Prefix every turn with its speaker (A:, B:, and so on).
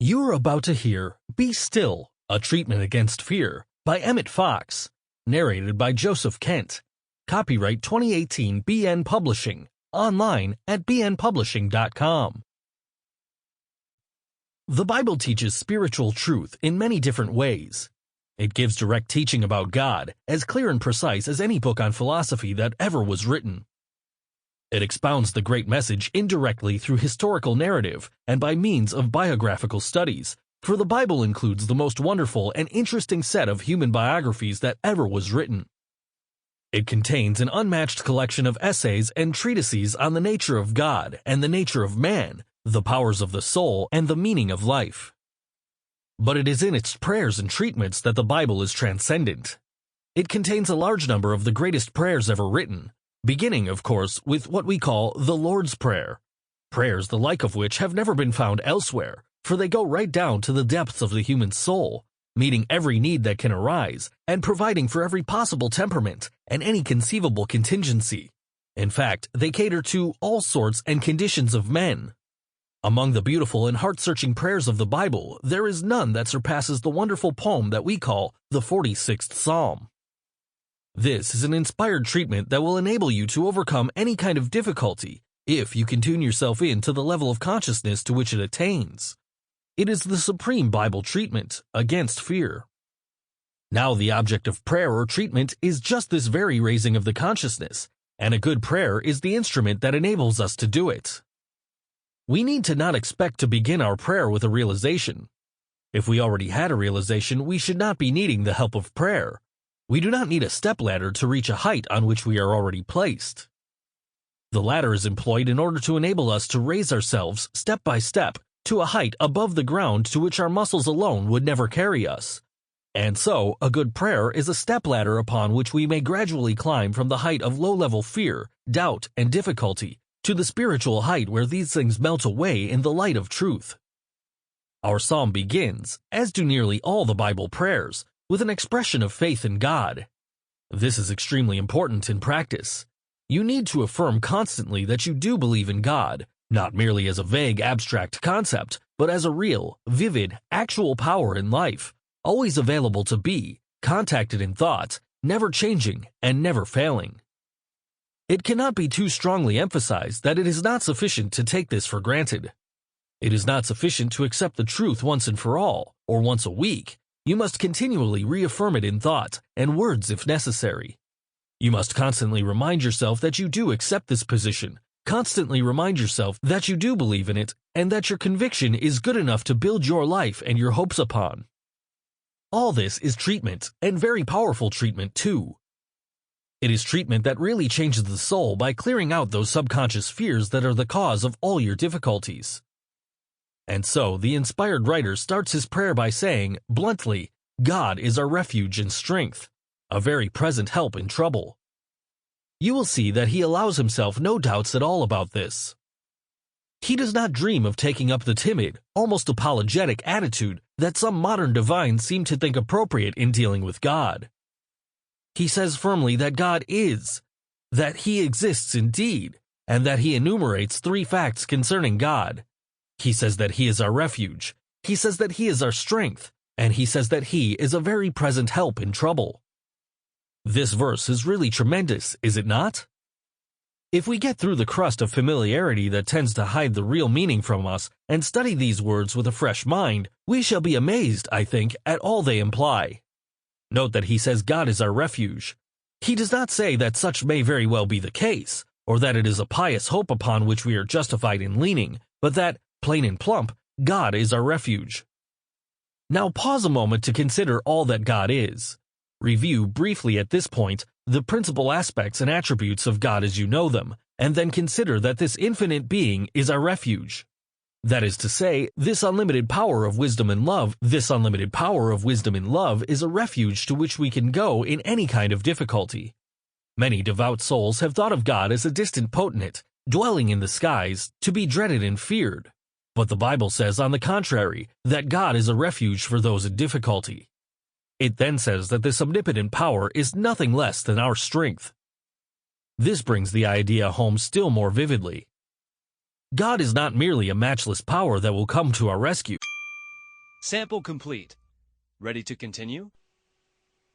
A: You are about to hear Be Still, A Treatment Against Fear by Emmet Fox, narrated by Joseph Kent. Copyright 2018 BN Publishing, online at bnpublishing.com. The Bible teaches spiritual truth in many different ways. It gives direct teaching about God, as clear and precise as any book on philosophy that ever was written. It expounds the great message indirectly through historical narrative and by means of biographical studies, for the Bible includes the most wonderful and interesting set of human biographies that ever was written. It contains an unmatched collection of essays and treatises on the nature of God and the nature of man, the powers of the soul, and the meaning of life. But it is in its prayers and treatments that the Bible is transcendent. It contains a large number of the greatest prayers ever written, beginning, of course, with what we call the Lord's Prayer, prayers the like of which have never been found elsewhere, for they go right down to the depths of the human soul, meeting every need that can arise, and providing for every possible temperament and any conceivable contingency. In fact, they cater to all sorts and conditions of men. Among the beautiful and heart-searching prayers of the Bible, there is none that surpasses the wonderful poem that we call the 46th Psalm. This is an inspired treatment that will enable you to overcome any kind of difficulty if you can tune yourself in to the level of consciousness to which it attains. It is the supreme Bible treatment against fear. Now the object of prayer or treatment is just this very raising of the consciousness, and a good prayer is the instrument that enables us to do it. We need to not expect to begin our prayer with a realization. If we already had a realization, we should not be needing the help of prayer. We do not need a stepladder to reach a height on which we are already placed. The ladder is employed in order to enable us to raise ourselves step by step to a height above the ground to which our muscles alone would never carry us. And so, a good prayer is a stepladder upon which we may gradually climb from the height of low-level fear, doubt, and difficulty to the spiritual height where these things melt away in the light of truth. Our psalm begins, as do nearly all the Bible prayers, with an expression of faith in God. This is extremely important in practice. You need to affirm constantly that you do believe in God, not merely as a vague, abstract concept, but as a real, vivid, actual power in life, always available to be, contacted in thought, never changing, and never failing. It cannot be too strongly emphasized that it is not sufficient to take this for granted. It is not sufficient to accept the truth once and for all, or once a week. You must continually reaffirm it in thought and words if necessary. You must constantly remind yourself that you do accept this position, constantly remind yourself that you do believe in it, and that your conviction is good enough to build your life and your hopes upon. All this is treatment, and very powerful treatment too. It is treatment that really changes the soul by clearing out those subconscious fears that are the cause of all your difficulties. And so, the inspired writer starts his prayer by saying, bluntly, God is our refuge and strength, a very present help in trouble. You will see that he allows himself no doubts at all about this. He does not dream of taking up the timid, almost apologetic attitude that some modern divines seem to think appropriate in dealing with God. He says firmly that God is, that he exists indeed, and that he enumerates 3 facts concerning God. He says that he is our refuge, he says that he is our strength, and he says that he is a very present help in trouble. This verse is really tremendous, is it not? If we get through the crust of familiarity that tends to hide the real meaning from us and study these words with a fresh mind, we shall be amazed, I think, at all they imply. Note that he says God is our refuge. He does not say that such may very well be the case, or that it is a pious hope upon which we are justified in leaning, but that, plain and plump, God is our refuge. Now pause a moment to consider all that God is. Review briefly at this point the principal aspects and attributes of God as you know them, and then consider that this infinite being is our refuge. That is to say, this unlimited power of wisdom and love is a refuge to which we can go in any kind of difficulty. Many devout souls have thought of God as a distant potentate, dwelling in the skies, to be dreaded and feared. But the Bible says, on the contrary, that God is a refuge for those in difficulty. It then says that this omnipotent power is nothing less than our strength. This brings the idea home still more vividly. God is not merely a matchless power that will come to our rescue.
B: Sample complete. Ready to continue?